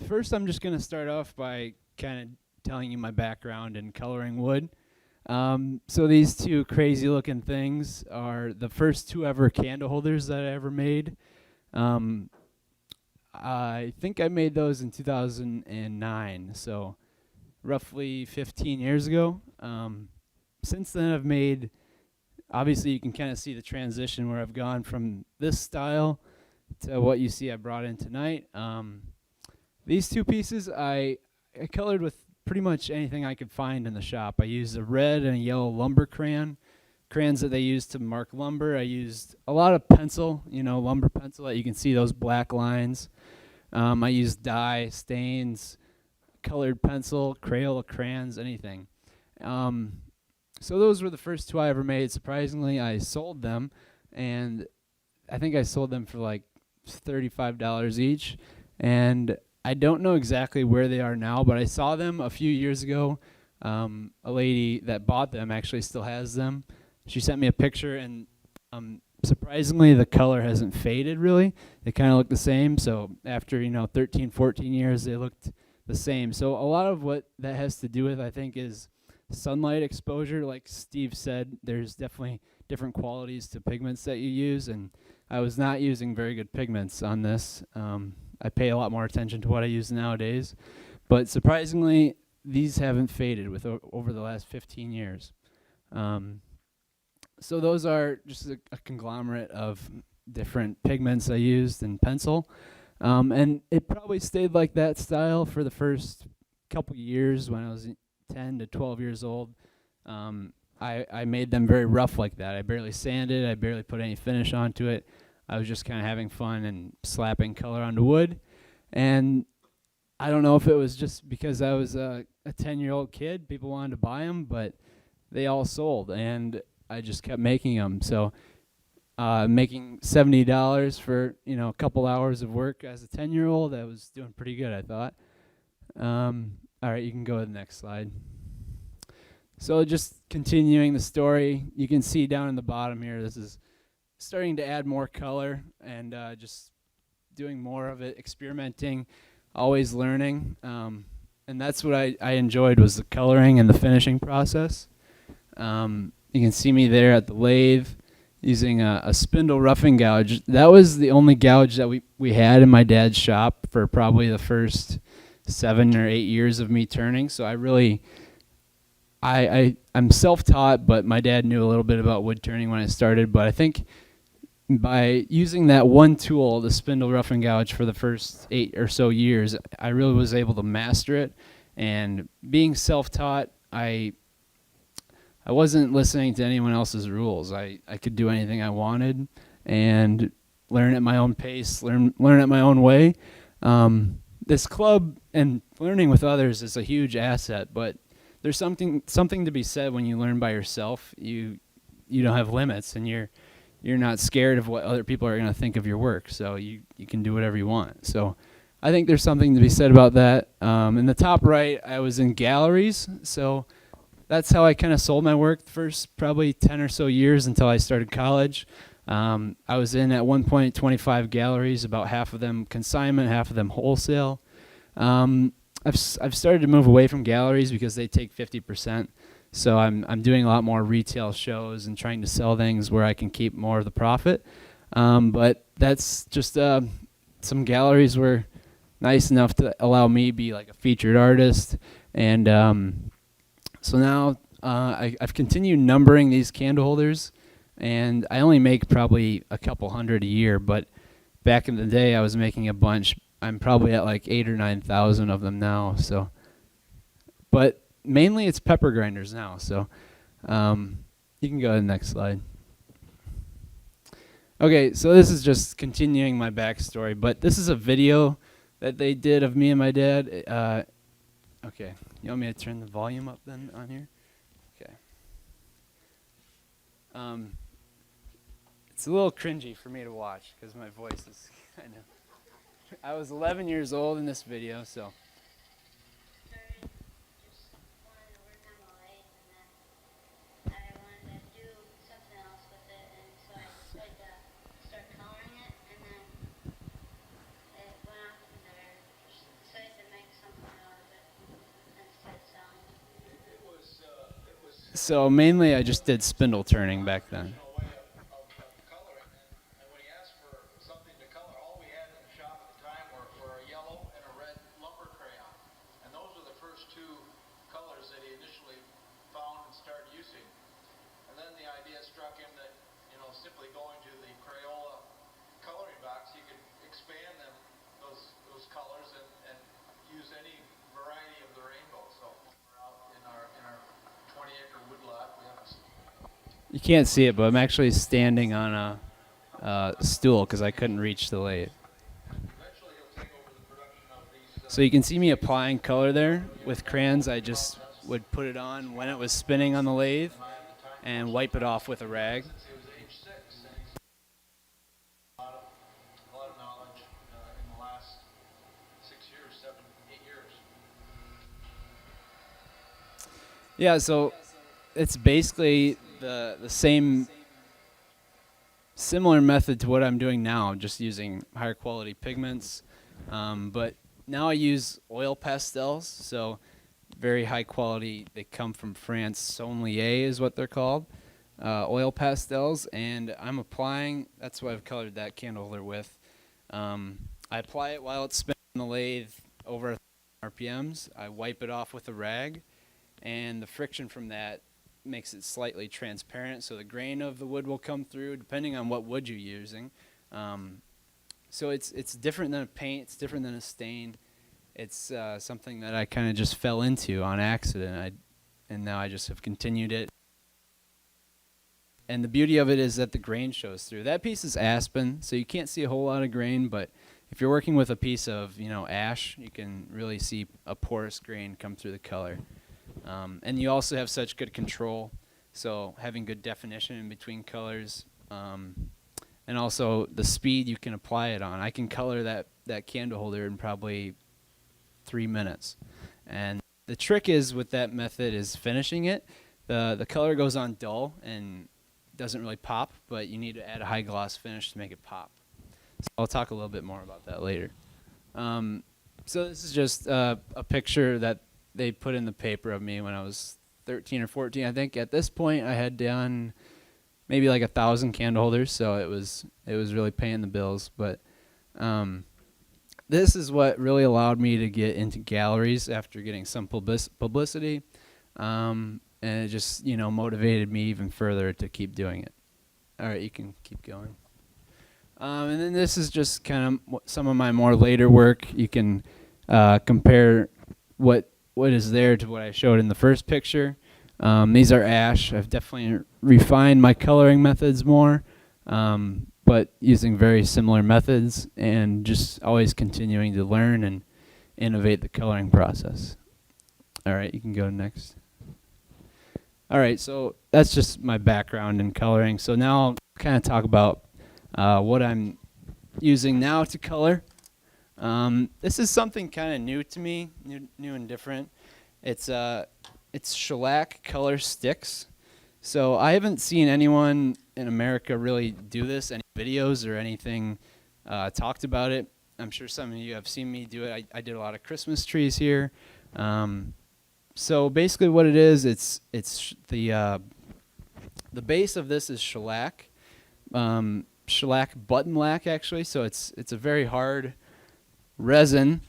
First, I'm just going to start off by kind of telling you my background in coloring wood. So these two crazy looking things are the first two ever candle holders that I ever made. Um, I think I made those in 2009, so roughly 15 years ago. Since then, I've made, obviously, you can kind of see the transition where I've gone from this style to what you see I brought in tonight. These two pieces I colored with pretty much anything I could find in the shop. I used a red and a yellow lumber crayon, crayons that they use to mark lumber. I used a lot of pencil, lumber pencil that you can see those black lines. I used dye, stains, colored pencil, Crayola crayons, anything. So those were the first two I ever made. Surprisingly, I sold them, and I think I sold them for like $35 each. And I don't know exactly where they are now, but I saw them a few years ago. A lady that bought them actually still has them. She sent me a picture, and surprisingly, the color hasn't faded really. They kind of look the same. So after 13, 14 years, they looked the same. So a lot of what that has to do with, I think, is sunlight exposure. Like Steve said, there's definitely different qualities to pigments that you use, and I was not using very good pigments on this. I pay a lot more attention to what I use nowadays, but surprisingly, these haven't faded with over the last 15 years. So those are just a conglomerate of different pigments I used in pencil, and it probably stayed like that style for the first couple years when I was 10 to 12 years old. I made them very rough like that. I barely sanded. I barely put any finish onto it. I was just kind of having fun and slapping color onto wood. And I don't know if it was just because I was a 10-year-old kid, people wanted to buy them, but they all sold, and I just kept making them. So making $70 for a couple hours of work as a 10-year-old, I was doing pretty good, I thought. All right, you can go to the next slide. So just continuing the story, you can see down in the bottom here, this is starting to add more color and just doing more of it, experimenting, always learning. And that's what I enjoyed, was the coloring and the finishing process. You can see me there at the lathe using a spindle roughing gouge. That was the only gouge that we had in my dad's shop for probably the first 7 or 8 years of me turning. So I'm self-taught, but my dad knew a little bit about wood turning when I started. But I think by using that one tool, the spindle roughing gouge, for the first 8 or so years, I really was able to master it. And being self-taught, I wasn't listening to anyone else's rules. I could do anything I wanted and learn at my own pace, learn at my own way. This club and learning with others is a huge asset, but there's something to be said when you learn by yourself. You don't have limits, and you're not scared of what other people are going to think of your work, so you can do whatever you want. So I think there's something to be said about that. In the top right, I was in galleries, so that's how I kind of sold my work the first probably 10 or so years until I started college. I was in at one point 25 galleries, about half of them consignment, half of them wholesale. I've started to move away from galleries because they take 50%. So I'm doing a lot more retail shows and trying to sell things where I can keep more of the profit. But that's just some galleries were nice enough to allow me to be like a featured artist. And so now I've continued numbering these candle holders, and I only make probably a couple hundred a year, but back in the day I was making a bunch. I'm probably at like 8,000 or 9,000 of them now. So, but mainly it's pepper grinders now. So you can go to the next slide. Okay, so this is just continuing my backstory, but this is a video that they did of me and my dad. Okay, you want me to turn the volume up then on here? Okay. It's a little cringy for me to watch because my voice is kind of... I was 11 years old in this video, so... So mainly I just did spindle turning back then. Coloring. And when he asked for something to color, all we had in the shop at the time were a yellow and a red lumber crayon. And those were the first two colors that he initially found and started using. And then the idea struck him that, simply going to the Crayola coloring box, he could expand them, those colors, and use any variety of the rainbow. So we're out in our 20-acre woodlot. We have a You can't see it, but I'm actually standing on a stool because I couldn't reach the lathe. eventually he'll take over the production of these. So you can see me applying color there with crayons. I just would put it on when it was spinning on the lathe and wipe it off with a rag. Since he was age 6, and he's a lot of knowledge in the last 6 years, 7, 8 years. Yeah, so it's basically the same similar method to what I'm doing now, just using higher quality pigments. But now I use oil pastels, so very high quality. They come from France. Saunier is what they're called. Oil pastels, and I'm applying. That's what I've colored that candle holder with. I apply it while it's spinning in the lathe over 1,000 RPMs. I wipe it off with a rag, and the friction from that makes it slightly transparent, so the grain of the wood will come through depending on what wood you're using. So it's different than a paint. It's different than a stain. It's something that I kind of just fell into on accident. And now I just have continued it. And the beauty of it is that the grain shows through. That piece is aspen, so you can't see a whole lot of grain, but if you're working with a piece of ash, you can really see a porous grain come through the color. And you also have such good control, so having good definition in between colors, and also the speed you can apply it on. I can color that candle holder in probably 3 minutes. And the trick is with that method is finishing it. The color goes on dull and doesn't really pop, but you need to add a high gloss finish to make it pop. So I'll talk a little bit more about that later. So this is just a picture that they put in the paper of me when I was 13 or 14. I think at this point I had done maybe like 1,000 candle holders, so it was really paying the bills. But this is what really allowed me to get into galleries after getting some publicity, and it just motivated me even further to keep doing it. All right, you can keep going. And then this is just kind of some of my more later work. You can compare what is there to what I showed in the first picture. These are ash. I've definitely refined my coloring methods more, but using very similar methods and just always continuing to learn and innovate the coloring process. All right, you can go next. All right, so that's just my background in coloring. So now I'll kind of talk about what I'm using now to color. This is something kind of new to me, new and different. It's shellac color sticks. So I haven't seen anyone in America really do this, any videos or anything talked about it. I'm sure some of you have seen me do it. I did a lot of Christmas trees here. So basically what it is, it's the base of this is shellac. Shellac button lac actually, so it's a very hard resin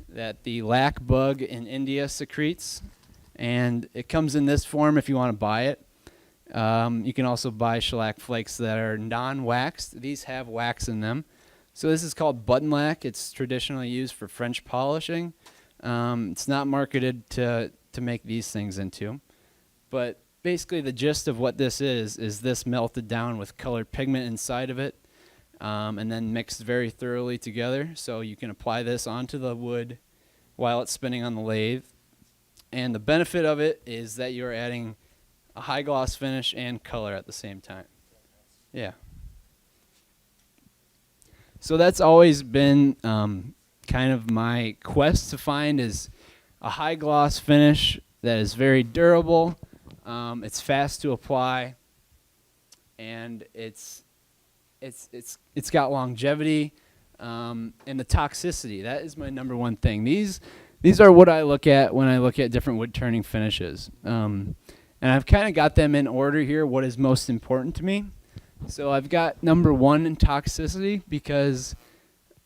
that the lac bug in India secretes, and it comes in this form if you want to buy it. You can also buy shellac flakes that are non-waxed. These have wax in them. So this is called button lac. It's traditionally used for French polishing. It's not marketed to make these things into, but basically the gist of what this is this melted down with colored pigment inside of it, and then mixed very thoroughly together. So you can apply this onto the wood while it's spinning on the lathe. And the benefit of it is that you're adding a high gloss finish and color at the same time. Yeah. So that's always been kind of my quest to find is a high gloss finish that is very durable. It's fast to apply, and it's got longevity, and the toxicity. That is my number one thing. These are what I look at when I look at different wood turning finishes. And I've kind of got them in order here, what is most important to me. So I've got number 1 in toxicity because,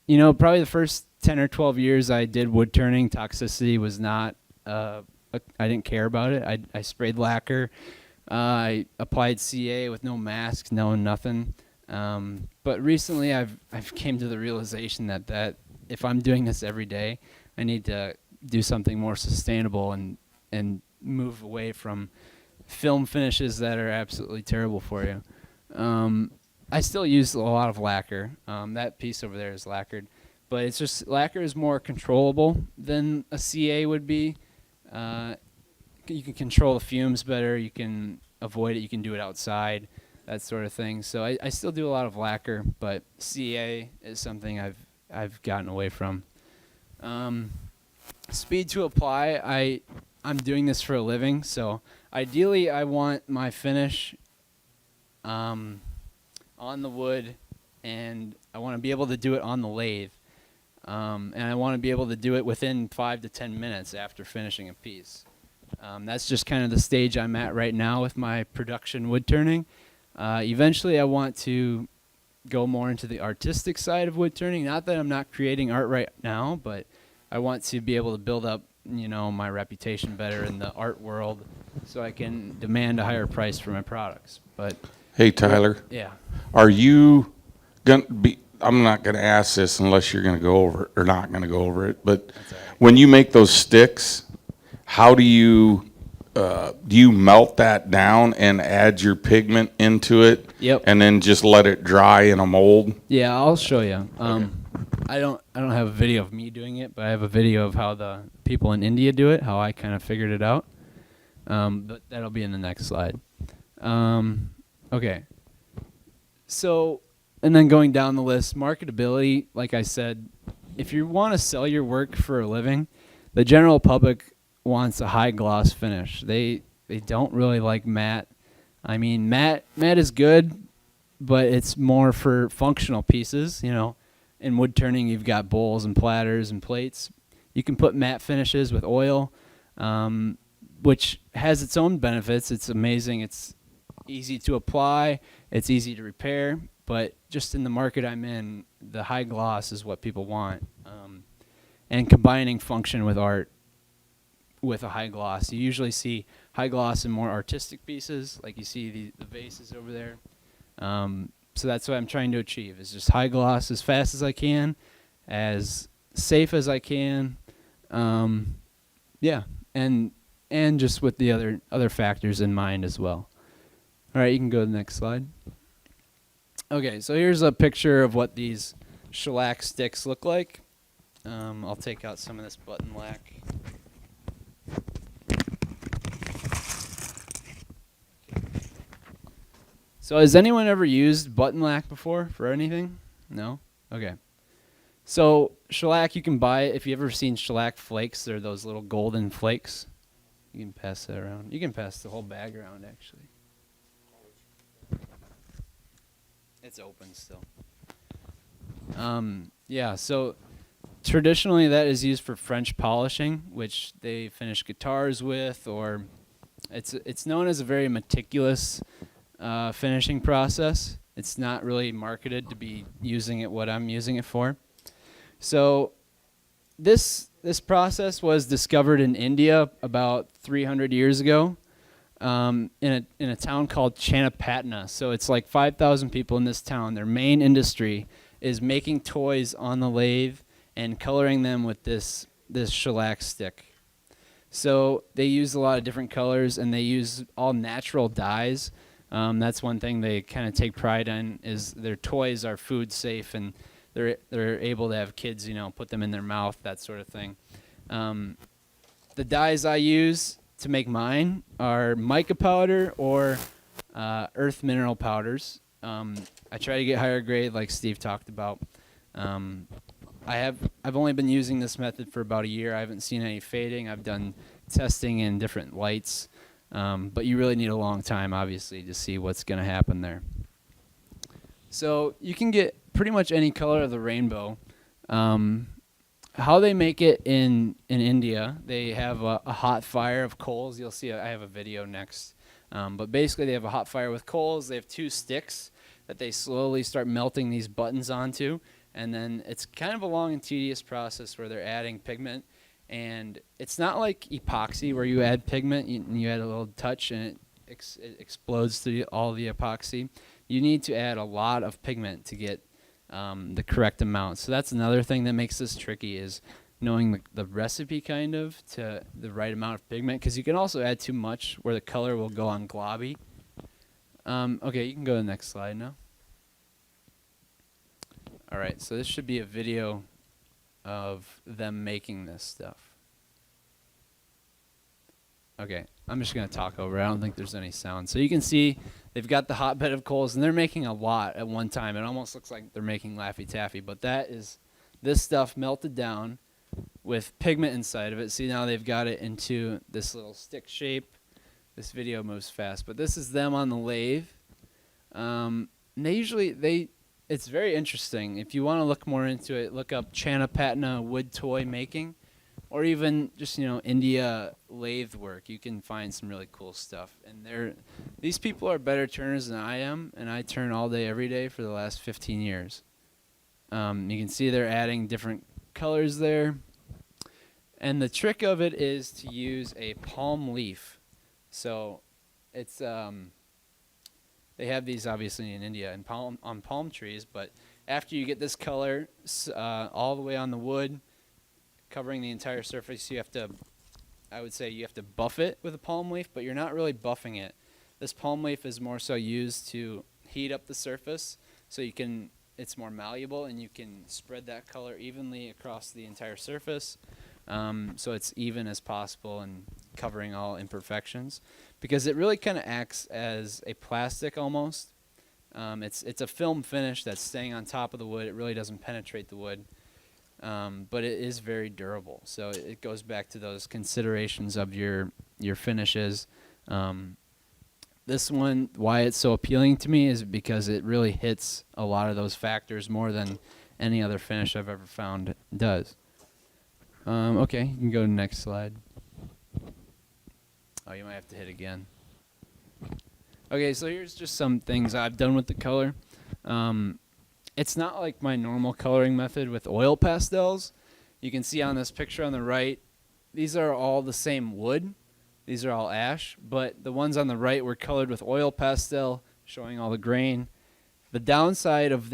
probably the first 10 or 12 years I did wood turning, toxicity was not, I didn't care about it. I sprayed lacquer. I applied CA with no mask, no nothing. But recently I've came to the realization that if I'm doing this every day, I need to do something more sustainable and move away from film finishes that are absolutely terrible for you. I still use a lot of lacquer. That piece over there is lacquered, but it's just lacquer is more controllable than a CA would be. You can control the fumes better. You can avoid it. You can do it outside, that sort of thing. So I still do a lot of lacquer, but CA is something I've gotten away from. Speed to apply. I'm doing this for a living, so ideally I want my finish on the wood, and I want to be able to do it on the lathe, and I want to be able to do it within 5 to 10 minutes after finishing a piece. That's just kind of the stage I'm at right now with my production wood turning. Eventually I want to go more into the artistic side of wood turning. Not that I'm not creating art right now, but I want to be able to build up, my reputation better in the art world so I can demand a higher price for my products. But Hey, Tyler, yeah. are you going to be, I'm not going to ask this unless you're going to go over it or not going to go over it, but That's all right. when you make those sticks, how do you melt that down and add your pigment into it? Yep. And then just let it dry in a mold? Yeah, I'll show you. I don't have a video of me doing it, but I have a video of how the people in India do it, how I kind of figured it out. But that'll be in the next slide. Okay. So, and then going down the list, marketability, like I said, if you want to sell your work for a living, the general public wants a high gloss finish. They don't really like matte. I mean, matte is good, but it's more for functional pieces, In wood turning, you've got bowls and platters and plates. You can put matte finishes with oil, which has its own benefits. It's amazing. It's easy to apply. It's easy to repair. But just in the market I'm in, the high gloss is what people want. And combining function with art with a high gloss. You usually see high gloss in more artistic pieces, like you see the vases over there. So that's what I'm trying to achieve, is just high gloss as fast as I can, as safe as I can. Yeah, and just with the other factors in mind as well. All right, you can go to the next slide. Okay, so here's a picture of what these shellac sticks look like. I'll take out some of this button lac. So has anyone ever used button lac before for anything? No? Okay. So shellac, you can buy it. If you've ever seen shellac flakes, they're those little golden flakes. You can pass that around. You can pass the whole bag around, actually. It's open still. Yeah, so traditionally that is used for French polishing, which they finish guitars with, or it's known as a very meticulous finishing process. It's not really marketed to be using it what I'm using it for. So this process was discovered in India about 300 years ago, in a town called Chanapatna. So it's like 5,000 people in this town. Their main industry is making toys on the lathe and coloring them with this shellac stick. So they use a lot of different colors, and they use all natural dyes. That's one thing they kind of take pride in, is their toys are food safe, and they're able to have kids, put them in their mouth, that sort of thing. The dyes I use to make mine are mica powder or earth mineral powders. I try to get higher grade, like Steve talked about. I've only been using this method for about a year. I haven't seen any fading. I've done testing in different lights, but you really need a long time, obviously, to see what's going to happen there. So you can get pretty much any color of the rainbow. How they make it in India, they have a hot fire of coals. You'll see I have a video next. But basically, they have a hot fire with coals. They have 2 sticks that they slowly start melting these buttons onto. And then it's kind of a long and tedious process where they're adding pigment. And it's not like epoxy where you add pigment and you add a little touch and it explodes through all the epoxy. You need to add a lot of pigment to get the correct amount. So that's another thing that makes this tricky, is knowing the recipe kind of to the right amount of pigment, because you can also add too much where the color will go on globby. Okay, you can go to the next slide now. All right, so this should be a video of them making this stuff. Okay, I'm just going to talk over it. I don't think there's any sound. So you can see they've got the hotbed of coals, and they're making a lot at one time. It almost looks like they're making Laffy Taffy, but that is this stuff melted down with pigment inside of it. See, now they've got it into this little stick shape. This video moves fast, but this is them on the lathe. And it's very interesting. If you want to look more into it, look up Chanapatna wood toy making, or even just, India lathe work. You can find some really cool stuff. And these people are better turners than I am, and I turn all day, every day for the last 15 years. You can see they're adding different colors there. And the trick of it is to use a palm leaf. So it's they have these obviously in India and on palm trees, but after you get this color all the way on the wood, covering the entire surface, I would say you have to buff it with a palm leaf, but you're not really buffing it. This palm leaf is more so used to heat up the surface, so it's more malleable, and you can spread that color evenly across the entire surface, so it's even as possible and covering all imperfections, because it really kind of acts as a plastic almost. It's a film finish that's staying on top of the wood. It really doesn't penetrate the wood. But it is very durable. So it goes back to those considerations of your finishes. This one, why it's so appealing to me, is because it really hits a lot of those factors more than any other finish I've ever found does. Okay, you can go to the next slide. Oh, you might have to hit again. Okay, so here's just some things I've done with the color. It's not like my normal coloring method with oil pastels. You can see on this picture on the right, these are all the same wood. These are all ash, but the ones on the right were colored with oil pastel, showing all the grain. The downside of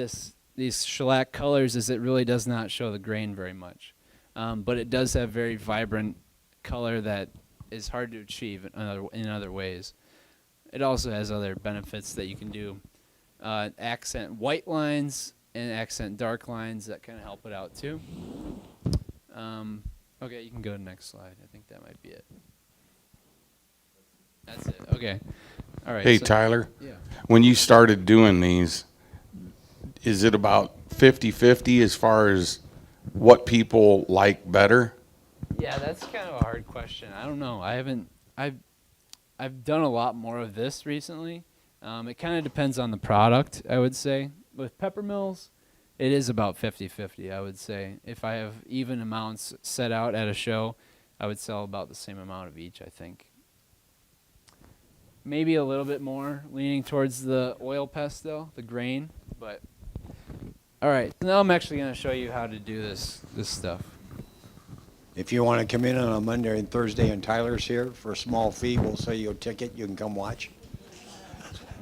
these shellac colors is it really does not show the grain very much. But it does have very vibrant color that is hard to achieve in other ways. It also has other benefits that you can do. Accent white lines and accent dark lines that kind of help it out too. Okay, you can go to the next slide. I think that might be it. That's it. Okay. All right. Hey, Tyler, Yeah. when you started doing these, is it about 50-50 as far as what people like better? Yeah, that's kind of a hard question. I don't know. I've done a lot more of this recently. It kind of depends on the product, I would say. With pepper mills, it is about 50-50, I would say. If I have even amounts set out at a show, I would sell about the same amount of each, I think. Maybe a little bit more leaning towards the oil pastel, the grain, but all right. So now I'm actually going to show you how to do this stuff. If you want to come in on a Monday and Thursday and Tyler's here for a small fee, we'll sell you a ticket. You can come watch.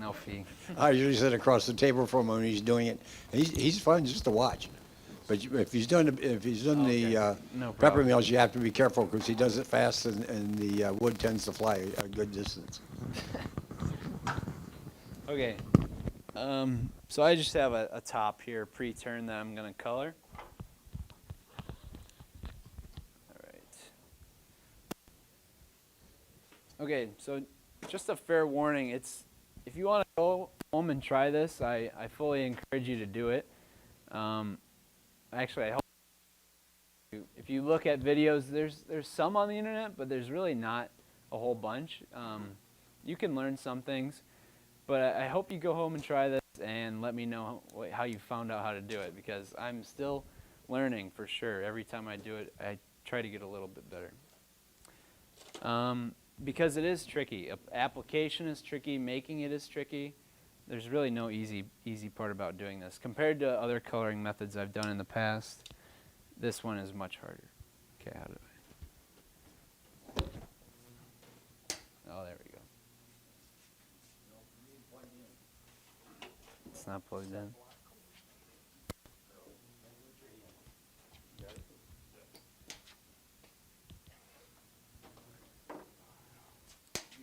No fee. I usually sit across the table from him when he's doing it. He's fun just to watch. But if he's done the No pepper problem. mills, you have to be careful because he does it fast and the wood tends to fly a good distance. Okay. So I just have a top here pre-turned that I'm going to color. All right. Okay, so just a fair warning. If you want to go home and try this, I fully encourage you to do it. Actually, I hope if you look at videos, there's some on the internet, but there's really not a whole bunch. You can learn some things, but I hope you go home and try this and let me know how you found out how to do it, because I'm still learning for sure. Every time I do it, I try to get a little bit better. because it is tricky. Application is tricky, making it is tricky. There's really no easy part about doing this. Compared to other coloring methods I've done in the past, this one is much harder. Okay, how do I? Oh, there we go. It's not plugged in.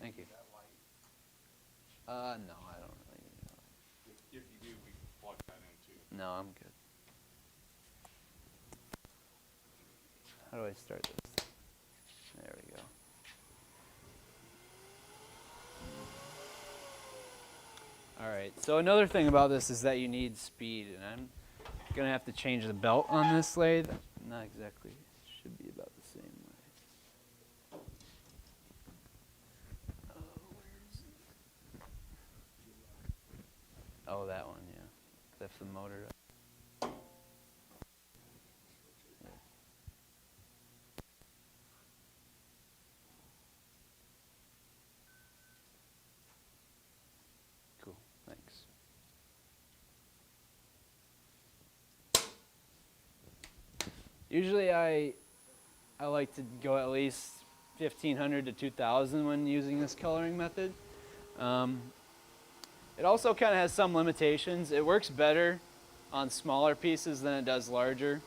Thank you. No, I don't really need it. If you do, we can plug that in too. No, I'm good. How do I start this? There we go. All right, so another thing about this is that you need speed, and I'm going to have to change the belt on this lathe. Not exactly. It should be about the same way. Oh, where is it? Oh, that one, yeah. That's the motor. Cool, thanks. Usually I like to go at least 1,500 to 2,000 when using this coloring method. It also kind of has some limitations. It works better on smaller pieces than it does larger.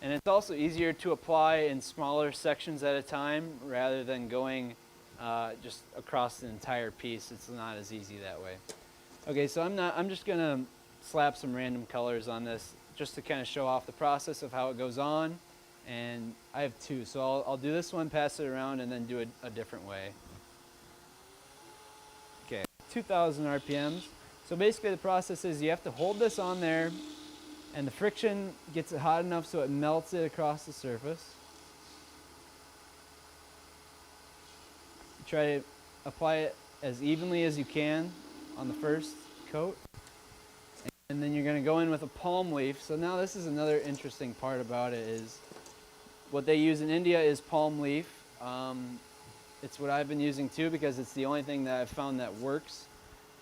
And it's also easier to apply in smaller sections at a time rather than going just across the entire piece. It's not as easy that way. Okay, so I'm just gonna slap some random colors on this just to kind of show off the process of how it goes on. And I have two, so I'll do this one, pass it around, and then do it a different way. Okay, 2,000 RPMs. So basically the process is you have to hold this on there, and the friction gets it hot enough so it melts it across the surface. You try to apply it as evenly as you can on the first coat. And then you're going to go in with a palm leaf. So now this is another interesting part about it is what they use in India is palm leaf. It's what I've been using too because it's the only thing that I've found that works.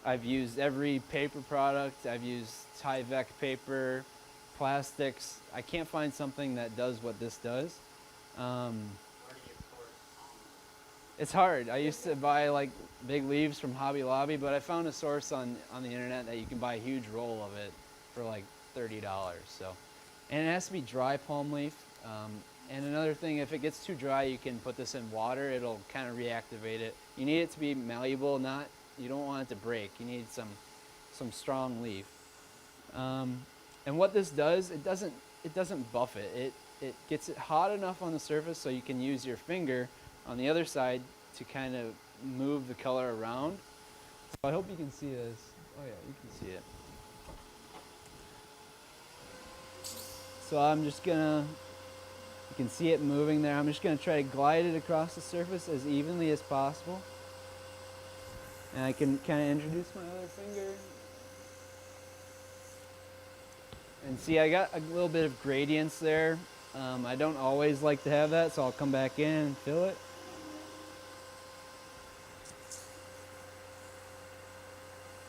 I've used every paper product. I've used Tyvek paper, plastics. I can't find something that does what this does. It's hard. I used to buy like big leaves from Hobby Lobby, but I found a source on the internet that you can buy a huge roll of it for like $30. So, and it has to be dry palm leaf. And another thing, if it gets too dry, you can put this in water. It'll kind of reactivate it. You need it to be malleable, you don't want it to break. You need some strong leaf. And what this does, it doesn't buff it. It gets it hot enough on the surface so you can use your finger on the other side to kind of move the color around. So I hope you can see this. Oh yeah, you can see it. So I'm just gonna, you can see it moving there. I'm just gonna try to glide it across the surface as evenly as possible. And I can kind of introduce my other finger. And see, I got a little bit of gradients there. I don't always like to have that, so I'll come back in and fill it.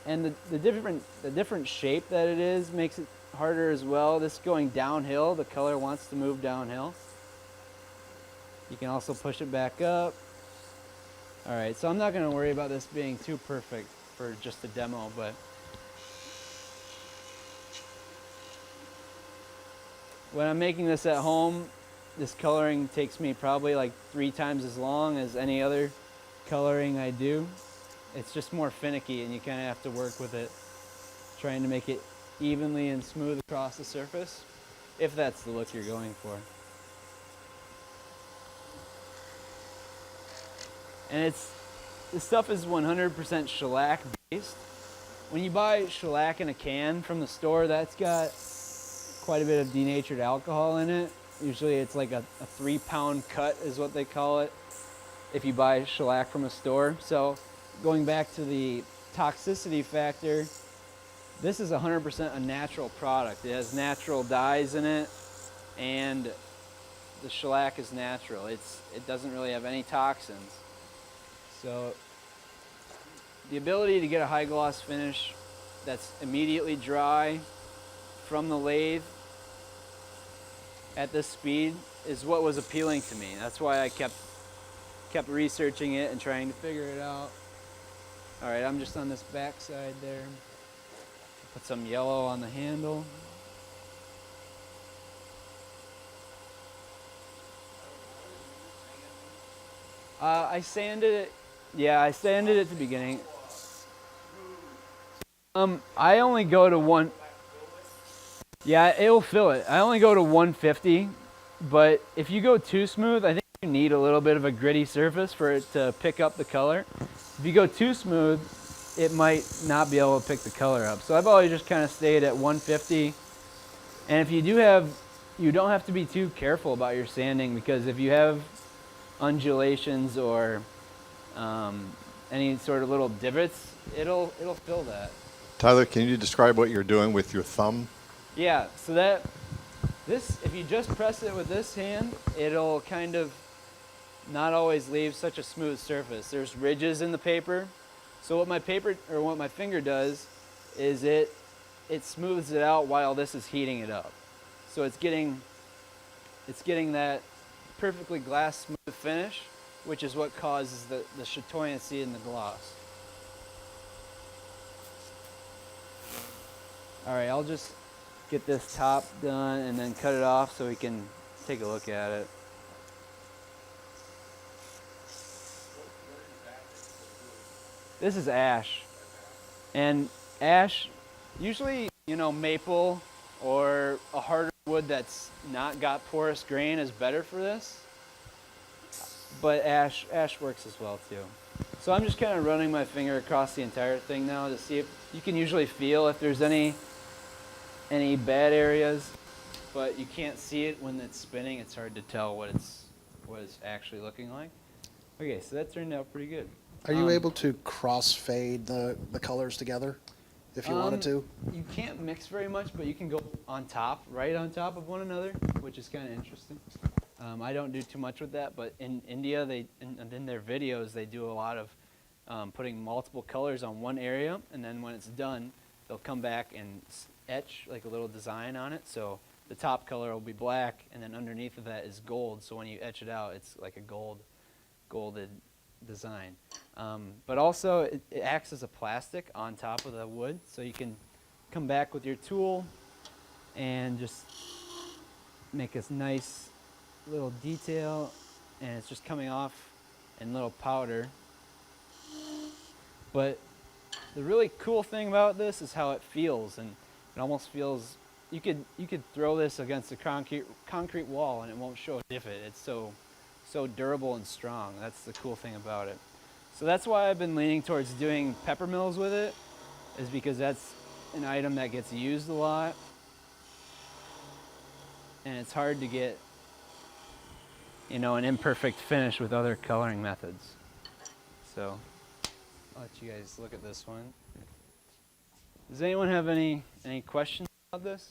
And the different shape that it is makes it harder as well. This going downhill, the color wants to move downhill. You can also push it back up. All right, so I'm not going to worry about this being too perfect for just a demo, but when I'm making this at home, this coloring takes me probably like 3 times as long as any other coloring I do. It's just more finicky and you kind of have to work with it, trying to make it evenly and smooth across the surface, if that's the look you're going for. And this stuff is 100% shellac based. When you buy shellac in a can from the store, that's got quite a bit of denatured alcohol in it. Usually it's like a 3-pound cut is what they call it if you buy shellac from a store. So going back to the toxicity factor, this is 100% a natural product. It has natural dyes in it, and the shellac is natural. It doesn't really have any toxins. So the ability to get a high gloss finish that's immediately dry from the lathe at this speed is what was appealing to me. That's why I kept researching it and trying to figure it out. All right, I'm just on this back side there. Put some yellow on the handle. I sanded it. Yeah, I sanded it at the beginning. I only go to one. Yeah, it'll fill it. I only go to 150, but if you go too smooth, I think you need a little bit of a gritty surface for it to pick up the color. If you go too smooth, it might not be able to pick the color up. So I've always just kind of stayed at 150. And if you do have, you don't have to be too careful about your sanding, because if you have undulations or any sort of little divots, it'll fill that. Tyler, can you describe what you're doing with your thumb? Yeah, so this, if you just press it with this hand, it'll kind of not always leave such a smooth surface. There's ridges in the paper. So what my finger does is it smooths it out while this is heating it up. So it's getting that perfectly glass smooth finish, which is what causes the chatoyancy in the gloss. All right, I'll just get this top done and then cut it off so we can take a look at it. This is ash. And ash, usually, maple or a harder wood that's not got porous grain is better for this. But ash works as well too. So I'm just kind of running my finger across the entire thing now to see if you can usually feel if there's any bad areas, but you can't see it when it's spinning. It's hard to tell what it's actually looking like. Okay, so that turned out pretty good. Are you able to cross-fade the colors together if you wanted to? You can't mix very much, but you can go right on top of one another, which is kind of interesting. I don't do too much with that, but in India, in their videos, they do a lot of putting multiple colors on one area, and then when it's done, they'll come back and etch like a little design on it. So the top color will be black, and then underneath of that is gold. So when you etch it out, it's like a golded design. But also, it acts as a plastic on top of the wood, so you can come back with your tool and just make this nice little detail, and it's just coming off in little powder. But the really cool thing about this is how it feels, and it almost feels you could throw this against a concrete wall and it won't show a divot. It's so durable and strong. That's the cool thing about it. So that's why I've been leaning towards doing pepper mills with it, is because that's an item that gets used a lot, and it's hard to get an imperfect finish with other coloring methods. So I'll let you guys look at this one. Does anyone have any questions about this?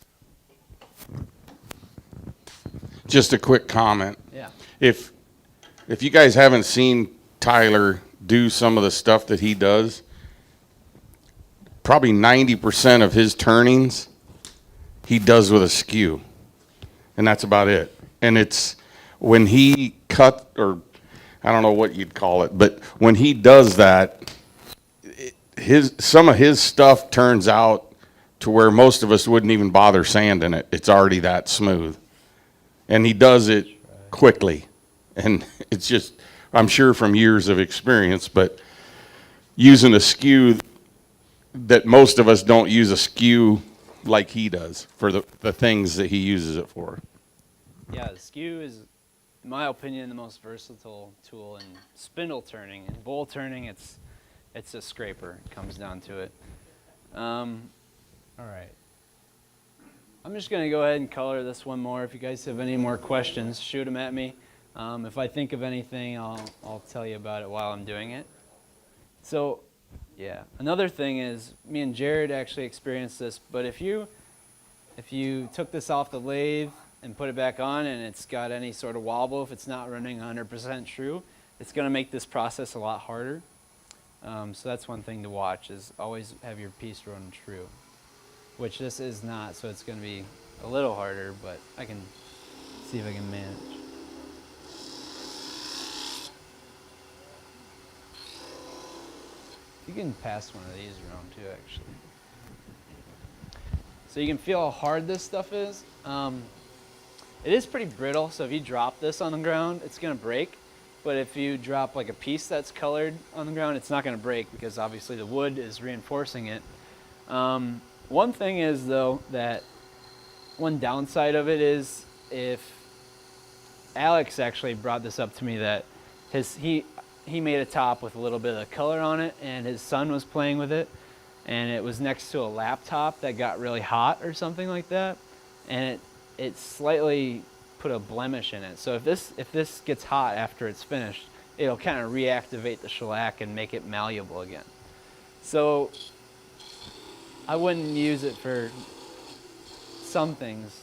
Just a quick comment. Yeah. If you guys haven't seen Tyler do some of the stuff that he does, probably 90% of his turnings he does with a skew, and that's about it. And it's when he cut, or I don't know what you'd call it, but when he does that, some of his stuff turns out to where most of us wouldn't even bother sanding it. It's already that smooth, and he does it quickly, and it's just, I'm sure from years of experience, but using a skew that most of us don't use a skew like he does for the things that he uses it for. Yeah, the skew is, in my opinion, the most versatile tool in spindle turning. In bowl turning, it's a scraper. It comes down to it. All right. I'm just going to go ahead and color this one more. If you guys have any more questions, shoot them at me. If I think of anything, I'll tell you about it while I'm doing it. So, yeah. Another thing is, me and Jared actually experienced this, but if you took this off the lathe and put it back on and it's got any sort of wobble, if it's not running 100% true, it's going to make this process a lot harder. So that's one thing to watch, is always have your piece run true, which this is not, so it's going to be a little harder, but I can see if I can manage. You can pass one of these around too, actually. So you can feel how hard this stuff is. It is pretty brittle, so if you drop this on the ground, it's going to break. But if you drop like a piece that's colored on the ground, it's not going to break because obviously the wood is reinforcing it. One thing is, though, that one downside of it is, if Alex actually brought this up to me, that he made a top with a little bit of color on it, and his son was playing with it, and it was next to a laptop that got really hot or something like that, and it slightly put a blemish in it. So if this gets hot after it's finished, it'll kind of reactivate the shellac and make it malleable again. So I wouldn't use it for some things.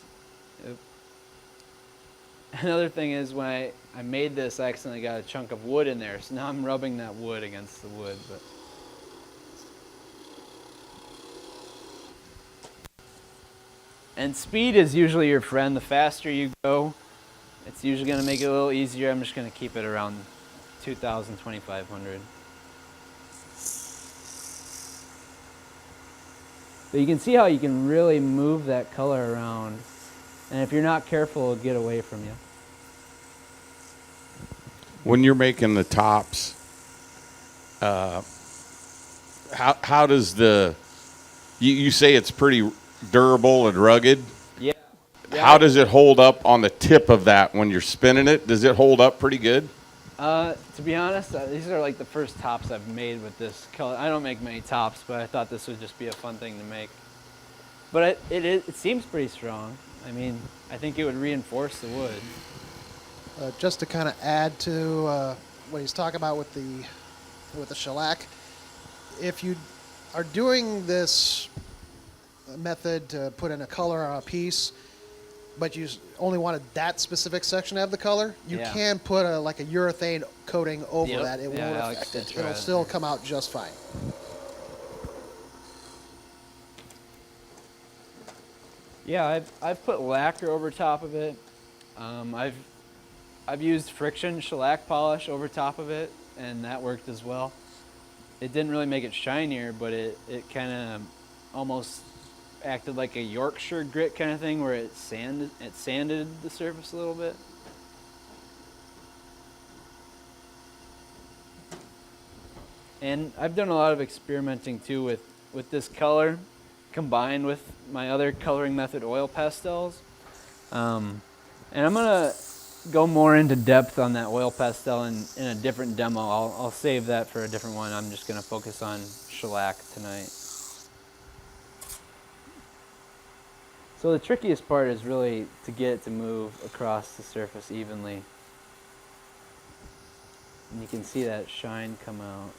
Another thing is, when I made this, I accidentally got a chunk of wood in there, so now I'm rubbing that wood against the wood. But and speed is usually your friend. The faster you go, it's usually going to make it a little easier. I'm just going to keep it around 2,000, 2,500. But you can see how you can really move that color around. And if you're not careful, it'll get away from you. When you're making the tops, how does you say it's pretty durable and rugged? Yeah. How does it hold up on the tip of that when you're spinning it? Does it hold up pretty good? To be honest, these are like the first tops I've made with this color. I don't make many tops, but I thought this would just be a fun thing to make. But it seems pretty strong. I mean, I think it would reinforce the wood. Just to kind of add to what he's talking about with the shellac, if you are doing this method to put in a color on a piece, but you only wanted that specific section to have the color, you can put like a urethane coating over that. It won't affect it. It'll still come out just fine. Yeah, I've put lacquer over top of it. I've used friction shellac polish over top of it, and that worked as well. It didn't really make it shinier, but it kind of almost acted like a Yorkshire grit kind of thing, where it sanded the surface a little bit. And I've done a lot of experimenting too with this color combined with my other coloring method, oil pastels. And I'm gonna go more into depth on that oil pastel in a different demo. I'll save that for a different one. I'm just gonna focus on shellac tonight. So the trickiest part is really to get it to move across the surface evenly. And you can see that shine come out.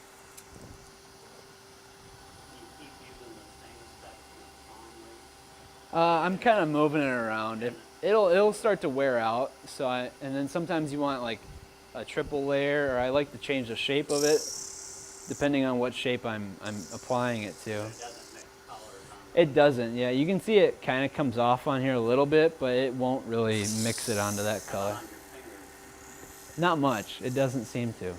I'm kind of moving it around. It'll start to wear out. And then sometimes you want like a triple layer, or I like to change the shape of it depending on what shape I'm applying it to. It doesn't, yeah. You can see it kind of comes off on here a little bit, but it won't really mix it onto that color. Not much. It doesn't seem to.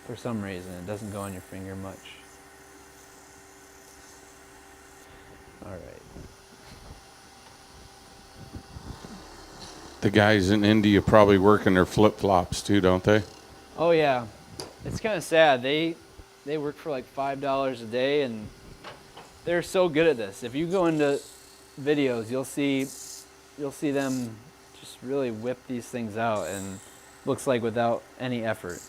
For some reason, it doesn't go on your finger much. All right. The guys in India probably working their flip-flops too, don't they? Oh yeah, it's kind of sad. They work for like $5 a day, and they're so good at this. If you go into videos, you'll see them just really whip these things out, and looks like without any effort.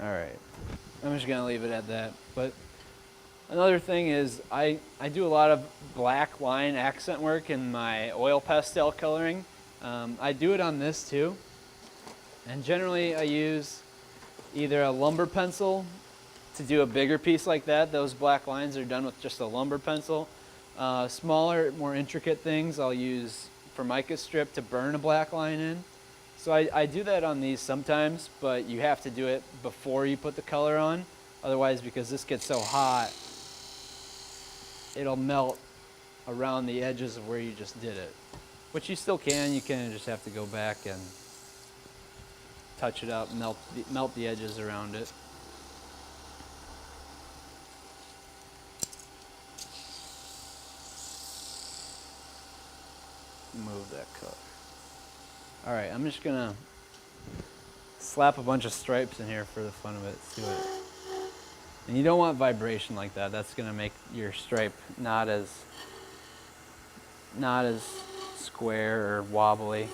All right, I'm just gonna leave it at that. But another thing is I do a lot of black line accent work in my oil pastel coloring. I do it on this too. And generally I use either a lumber pencil to do a bigger piece like that. Those black lines are done with just a lumber pencil. Smaller, more intricate things I'll use Formica strip to burn a black line in. So I do that on these sometimes, but you have to do it before you put the color on. Otherwise, because this gets so hot, it'll melt around the edges of where you just did it. Which you still can. You can just have to go back and touch it up, melt the edges around it. Move that color. All right, I'm just gonna slap a bunch of stripes in here for the fun of it. See what. And you don't want vibration like that. That's gonna make your stripe not as square or wobbly.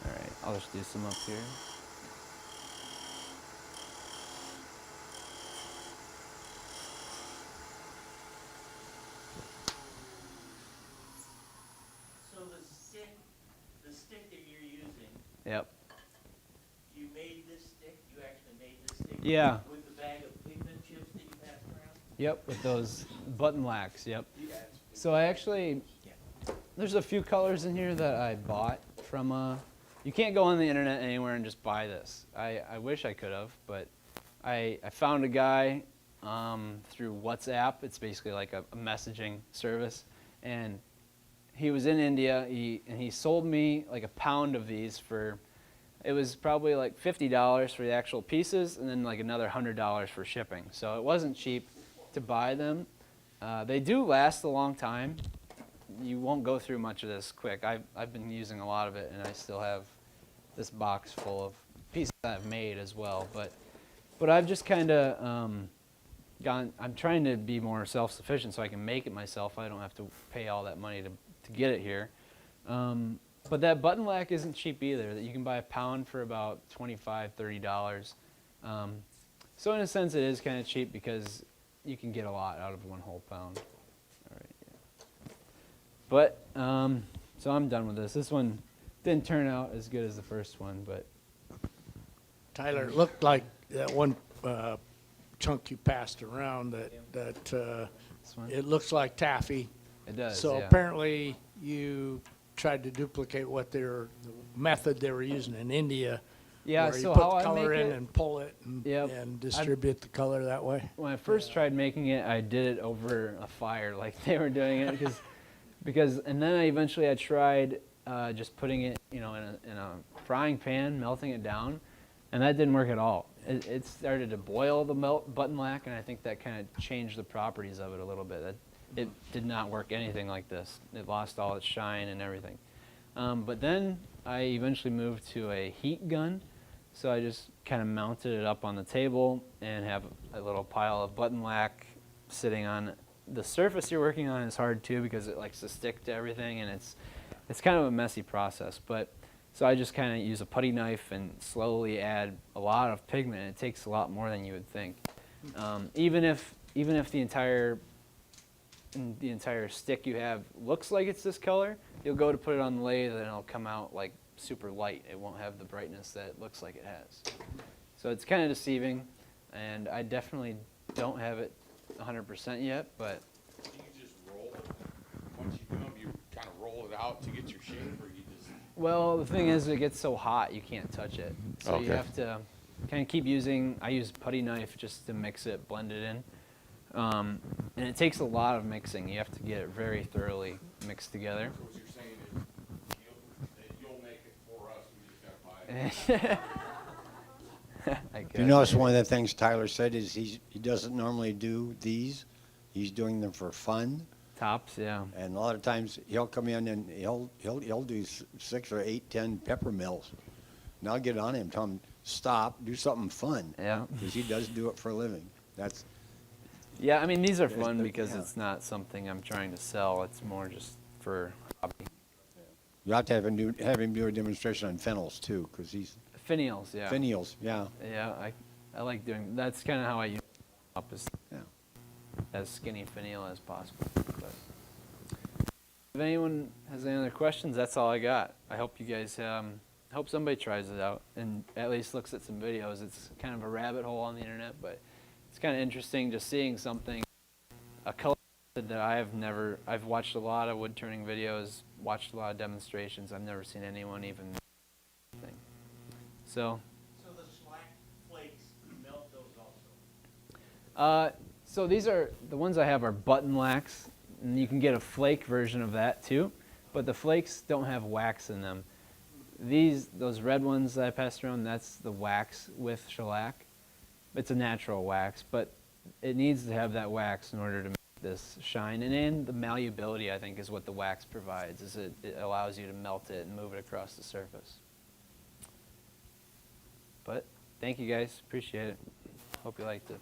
All right, I'll just do some up here. So the stick that you're using, Yep. you made this stick? You actually made this stick? Yeah. With the bag of pigment chips that you passed around? Yep, with those button lacks, yep. So I actually, there's a few colors in here that I bought from, you can't go on the internet anywhere and just buy this. I wish I could have, but I found a guy through WhatsApp. It's basically like a messaging service. And he was in India, and he sold me like a pound of these for, it was probably like $50 for the actual pieces, and then like another $100 for shipping. So it wasn't cheap to buy them. They do last a long time. You won't go through much of this quick. I've been using a lot of it, and I still have this box full of pieces that I've made as well. But I've just kind of I'm trying to be more self-sufficient so I can make it myself. I don't have to pay all that money to get it here. But that button lack isn't cheap either. That you can buy a pound for about $25, $30. So in a sense, it is kind of cheap because you can get a lot out of one whole pound. All right, yeah. But so I'm done with this. This one didn't turn out as good as the first one, but Tyler, it looked like that one chunk you passed around that this one, it looks like taffy. it does. So yeah. apparently you tried to duplicate the method they were using in India. Yeah, where you so put how the I color make in it, and pull it and, Yep. and distribute the color that way. when I first tried making it, I did it over a fire like they were doing it because and then I eventually tried just putting it, in a frying pan, melting it down, and that didn't work at all. It started to boil the button lack, and I think that kind of changed the properties of it a little bit. It did not work anything like this. It lost all its shine and everything. But then I eventually moved to a heat gun. So I just kind of mounted it up on the table and have a little pile of button lack sitting on. The surface you're working on is hard too because it likes to stick to everything, and it's kind of a messy process. But so I just kind of use a putty knife and slowly add a lot of pigment. It takes a lot more than you would think. Even if the entire stick you have looks like it's this color, you'll go to put it on the lathe and it'll come out like super light. It won't have the brightness that it looks like it has. So it's kind of deceiving, and I definitely don't have it 100% yet, but Do you just roll it? Once you do them, you kind of roll it out to get your shape, or you just... well, the thing is it gets so hot you can't touch it. So you Okay. have to kind of keep using, I use putty knife just to mix it, blend it in. And it takes a lot of mixing. You have to get it very thoroughly mixed together. So what you're saying is you'll make it for us, we just gotta buy it. You notice one of the things Tyler said is he doesn't normally do these. He's doing them for fun. Tops, yeah. And a lot of times he'll come in and he'll do 6 or 8, 10 pepper mills. And I'll get on him, tell him, stop, do something fun. Yeah. Because he does do it for a living. That's, Yeah, I mean, these are fun because yeah. it's not something I'm trying to sell. It's more just for hobby. you have to have him do a demonstration on fennels too, because he's, Finials, yeah. finials, yeah. Yeah, I like doing, that's kind of how I use it up Yeah. as skinny finial as possible. But if anyone has any other questions, that's all I got. I hope you guys hope somebody tries it out and at least looks at some videos. It's kind of a rabbit hole on the internet, but it's kind of interesting just seeing something, a color method that I've watched a lot of wood turning videos, watched a lot of demonstrations. I've never seen anyone even thing. So So the shellac flakes melt those also? so these are, the ones I have are button lacs, and you can get a flake version of that too, but the flakes don't have wax in them. Those red ones that I passed around, that's the wax with shellac. It's a natural wax, but it needs to have that wax in order to make this shine. And the malleability, I think, is what the wax provides, is it allows you to melt it and move it across the surface. But thank you guys, appreciate it. Hope you liked it.